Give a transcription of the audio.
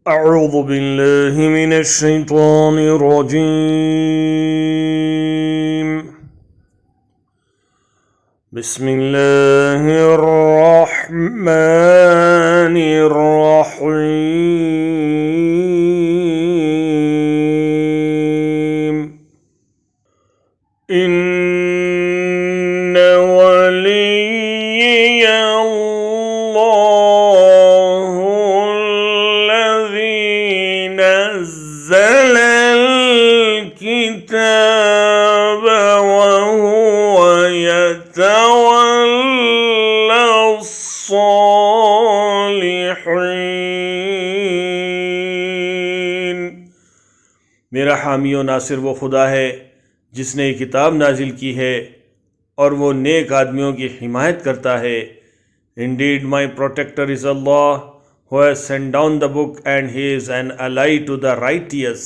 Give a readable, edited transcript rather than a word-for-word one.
أعوذ بالله من الشيطان الرجيم بسم الله الرحمن الرحيم إن وليي الله الذي نزل الكتاب وهو يتولى الصالحين। मेरा हामी और नासिर वो खुदा है जिसने ये किताब नाजिल की है और वो नेक आदमियों की हिमायत करता है। Indeed, my protector is Allah who has sent down the book and he is an ally to the righteous.